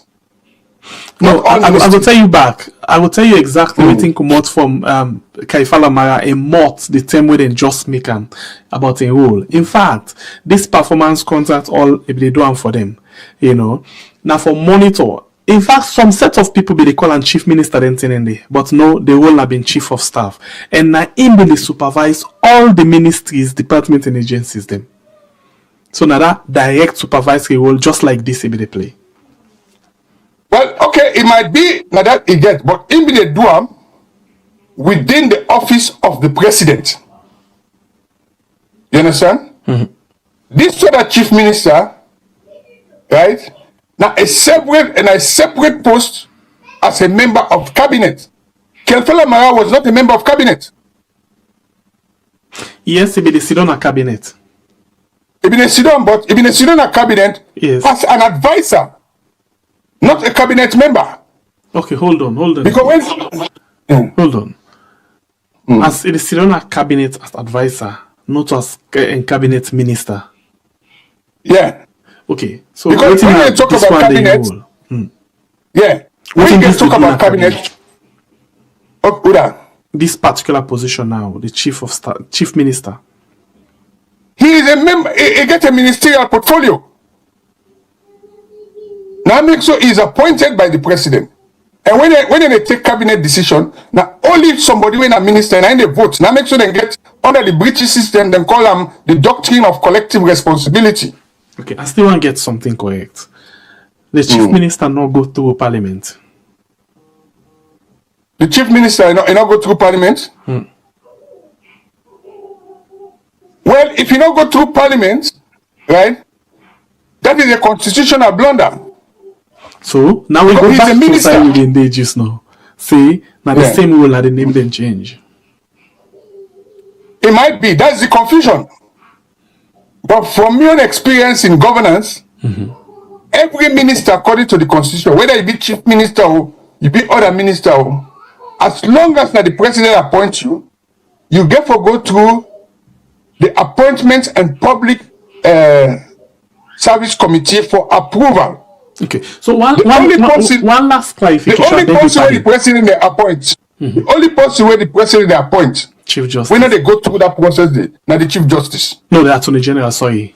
C: No, I will tell you back. I will tell you exactly what think come out from Kaifala Mara a mot the term where they just make about a role. In fact, this performance contract all they do for them. You know. Now for monitor. In fact, some set of people be they call and chief minister then but no, they will have been chief of staff. And now him will supervise all the ministries, departments and agencies them. So now that direct supervisory role just like this they play.
D: Well, okay, it might be now that it get, but in the do within the office of the president. You understand? This other chief minister, right? Now a separate post as a member of cabinet. Kaifala Mara was not a member of cabinet.
C: Yes, he be the sit on a cabinet.
D: He been a sit on, but he been a sit on a cabinet
C: Yes.
D: as an advisor. Not a cabinet member.
C: Okay, hold on.
D: Because when
C: Hold on. As it is still on a cabinet as advisor, not as a cabinet minister.
D: yeah.
C: Okay, so
D: Because when
C: wetin
D: they talk
C: this
D: about
C: one dey
D: cabinet,
C: rule?
D: Yeah.
C: What
D: When
C: is
D: you
C: this
D: talk
C: within
D: about
C: a
D: cabinet, oh, Uda,
C: This particular position now, the chief minister.
D: he is a member, he get a ministerial portfolio. Now make sure he is appointed by the president. And when they take cabinet decision, now only somebody when a minister and they vote. Now make sure they get under the British system, then call them the doctrine of collective responsibility.
C: Okay, I still want to get something correct. The chief minister not go through parliament.
D: The chief minister not go through parliament. Well, if you not go through parliament, right, that is a constitutional blunder.
C: So now we go
D: He's
C: back
D: a
C: to
D: minister.
C: side within the just now. See, now the
D: Yeah.
C: same rule that the name then change.
D: It might be. That's the confusion. But from my own experience in governance, every minister, according to the constitution, whether you be chief minister or you be other minister, as long as the president appoints you, you get to go through the appointments and public service committee for approval.
C: Okay, so one last
D: The
C: clarification.
D: only
C: then we
D: person where the
C: carry.
D: president they appoint, the only person where the president they appoint,
C: Chief Justice.
D: when they go through that process, now the chief justice.
C: No, the Attorney General, sorry.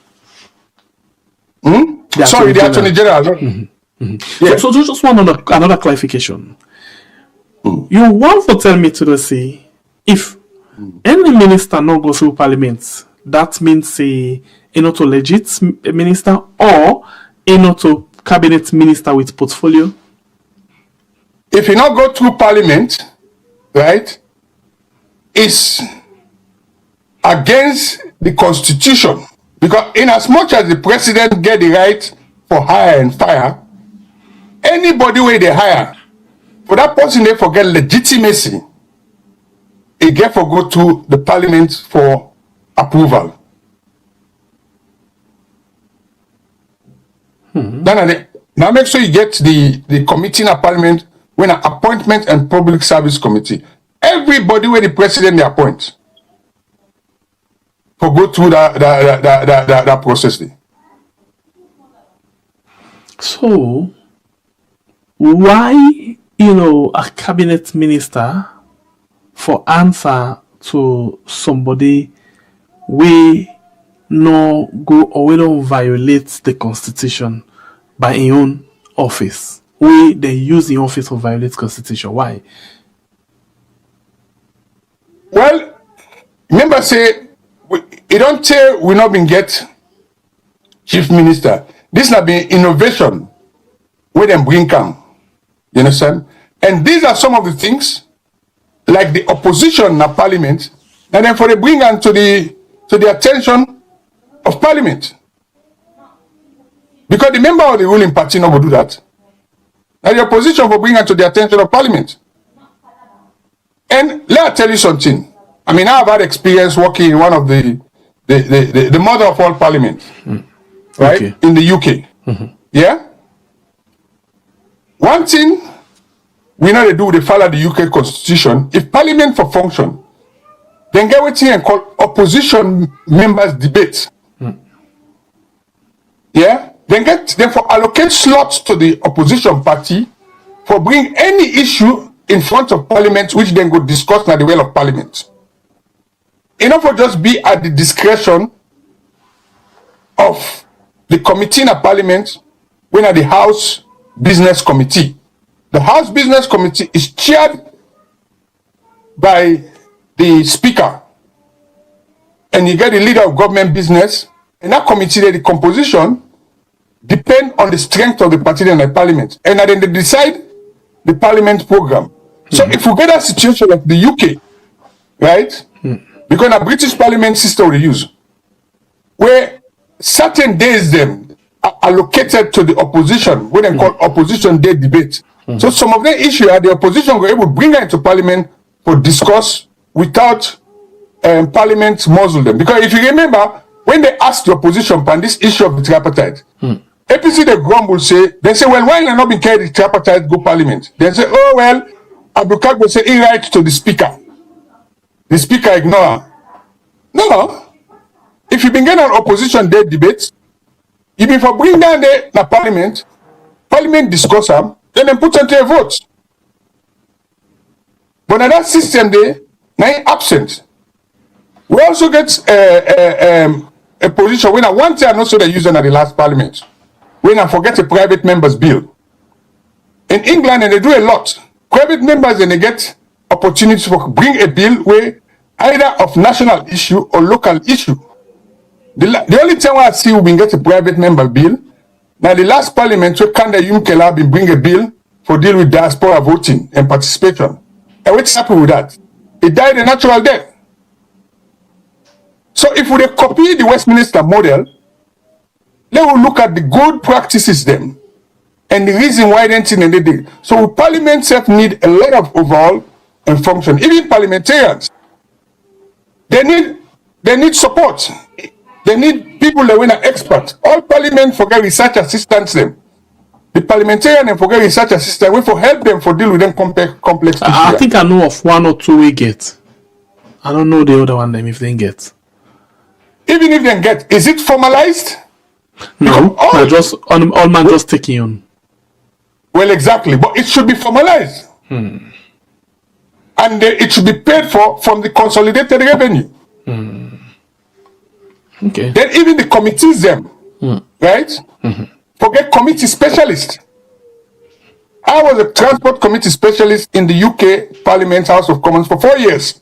D: Sorry, the attorney general. Yeah.
C: So just one another clarification. You want to tell me to say if any minister not go through parliament, that means say not a legit minister or not a cabinet minister with portfolio?
D: If you not go through parliament, right, it's against the constitution. Because in as much as the president get the right for hire and fire, anybody where they hire, for that person they forget legitimacy, he get for go to the parliament for approval. Now make sure you get the committee in a parliament when an appointment and public service committee. Everybody where the president they appoint for go through that process there.
C: So why a cabinet minister for answer to somebody we no go or we don't violate the constitution by his own office? We they use the office to violate constitution. Why?
D: Well, remember say it don't tell we not been get chief minister. This not been innovation where them bring come. You understand? And these are some of the things, like the opposition in parliament, and then for they bring them to the attention of parliament. Because the member of the ruling party no go do that. And the opposition will bring them to the attention of parliament. And let me tell you something. I mean, I have had experience working in one of the mother of all parliaments, right?
C: Okay.
D: In the UK. Yeah? One thing we know they do, they follow the UK constitution. If parliament for function, then get what and call opposition members debate. Yeah? Then for allocate slots to the opposition party for bring any issue in front of parliament which then go discuss at the will of parliament. Enough for just be at the discretion of the committee in a parliament when at the House Business Committee. The House Business Committee is chaired by the Speaker, and you get the leader of government business. In that committee, the composition depend on the strength of the party in the parliament, and then they decide the parliament program. So if we get a situation like the UK, right? Because a British parliament system we use, where certain days them are allocated to the opposition, what they call opposition day debate. So some of the issues the opposition were able to bring them into parliament for discuss without parliament muzzle them. Because if you remember, when they asked the opposition on this issue of the tripartite, APC they grumble they say, well, why not been carried the tripartite go parliament? They say, oh well, Abdulkak will say he writes to the speaker. The speaker ignore. No. If you been getting an opposition day debate, you been for bring down the parliament, parliament discuss them, then they put into a vote. But in that system there, now absent. We also get a position when I one time not so they use it at the last parliament. When I forget a private member's bill. In England, and they do a lot. Private members and they get opportunities to bring a bill where either of national issue or local issue. The only time I see we been get a private member bill, now the last parliament where Kanda Yumkela been bring a bill for deal with diaspora voting and participation. And what's happened with that? It died a natural death. So if we copy the Westminster model, let us look at the good practices them and the reason why they did. So parliament self need a lot of overall and function. Even parliamentarians, they need support. They need people that are experts. All parliament forget research assistants them. The parliamentarian and forget research assistants, we for help them for deal with them complex issues.
C: I think I know of one or two we get. I don't know the other one them if they get.
D: Even if they get, is it formalized?
C: No, just all man just taking on.
D: Well, exactly, but it should be formalized, and it should be paid for from the consolidated revenue.
C: Okay.
D: Then even the committees them, right? Forget committee specialist. I was a transport committee specialist in the UK Parliament House of Commons for 4 years.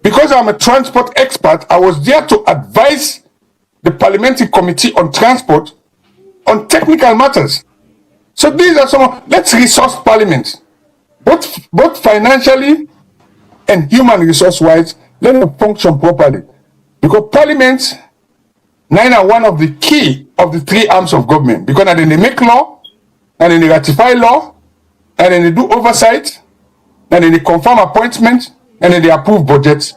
D: Because I'm a transport expert, I was there to advise the Parliamentary Committee on Transport on technical matters. So these are some. Let's resource Parliament, both financially and human resource wise. Let them function properly, because Parliament now are one of the key of the three arms of government. Because then they make law, and then they ratify law, and then they do oversight, and then they confirm appointment, and then they approve budgets.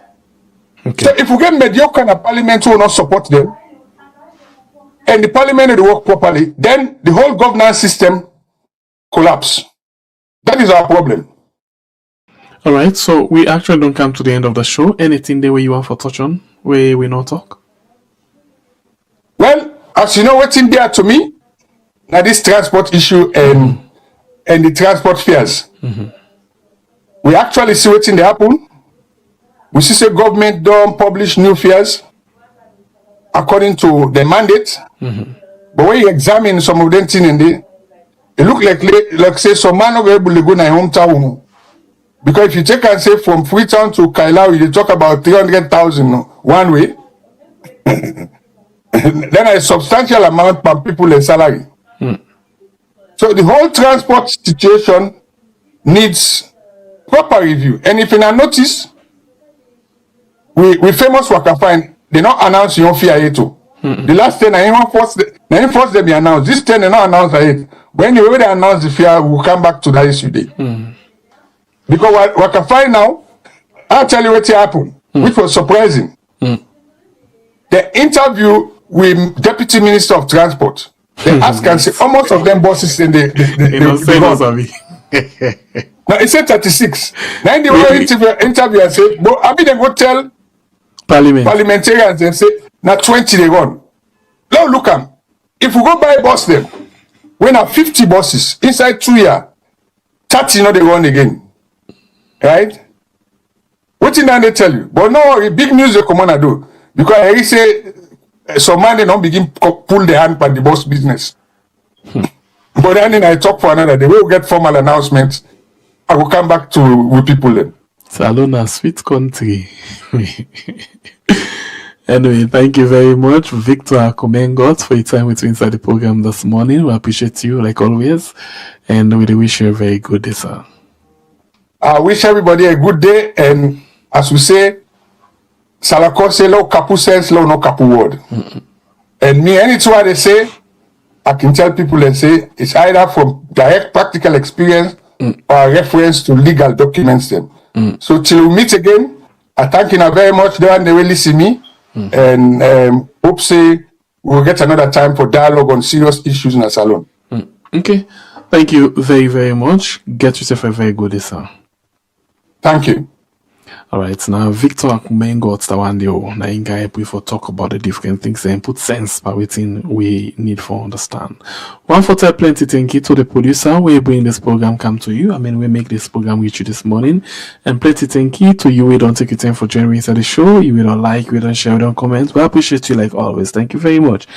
C: Okay.
D: So if we get mediocre in a parliament who will not support them, and the parliament will work properly, then the whole governance system collapse. That is our problem.
C: All right, so we actually don't come to the end of the show. Anything there where you want for touch on, where we not talk?
D: Well, as you know, what's in there to me, now this transport issue and the transport fares. We actually see what's in the happen. We see the government don't publish new fares according to the mandate. But when you examine some of them things in there, it look like say some man not able to go to hometown. Because if you take and say from Freetown to Kailawi, you talk about 300,000 one way. Then a substantial amount per people in salary. So the whole transport situation needs proper review. And if you not notice, we famous work and find they not announce your fear too. The last 10 I force them be announced. This 10 they not announce it. When you already announce the fear, we'll come back to that issue day. Because what I find now, I'll tell you what happened, which was surprising. The interview with Deputy Minister of Transport, they ask and say almost of them bosses in the now it said 36. Now in the interview I say, but I mean they go tell parliamentarians and say now 20 they run. Now look am. If we go buy bus them, we have 50 buses inside 2 years, 30 not they run again. Right? What did they tell you? But no, big news they come on and do. Because I say some man they don't begin pull the hand by the bus business. But then I talk for another day. We will get formal announcements. I will come back to with people then.
C: Salone a sweet country. Anyway, thank you very much, Victor Kumengot, for your time with me inside the program this morning. We appreciate you like always, and we wish you a very good day, sir.
D: I wish everybody a good day, and as we say, Salako say low kapu sense, low no kapu word. And me, anything they say, I can tell people and say it's either from direct practical experience or a reference to legal documents them. So till we meet again, I thank you very much. The one they will listen me, and hope say we'll get another time for dialogue on serious issues in a salon.
C: Okay, thank you very, very much. Get yourself a very good day, sir.
D: Thank you.
C: All right, now Victor Akumengot Tawandio, na inga help we for talk about the different things and put sense by within we need for understand. One for tell plenty thank you to the producer. We bring this program come to you. We make this program with you this morning. And plenty thank you to you. We don't take your time for joining inside the show. You don't like, we don't share, we don't comment. We appreciate you like always. Thank you very much.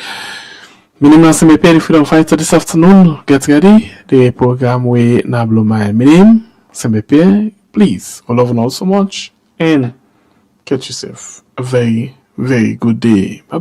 C: Minimum Semepe, if you don't fight this afternoon, get ready. The program we na blow my name. Semepe, please. I love you all so much. And catch yourself a very, very good day. Bye-bye.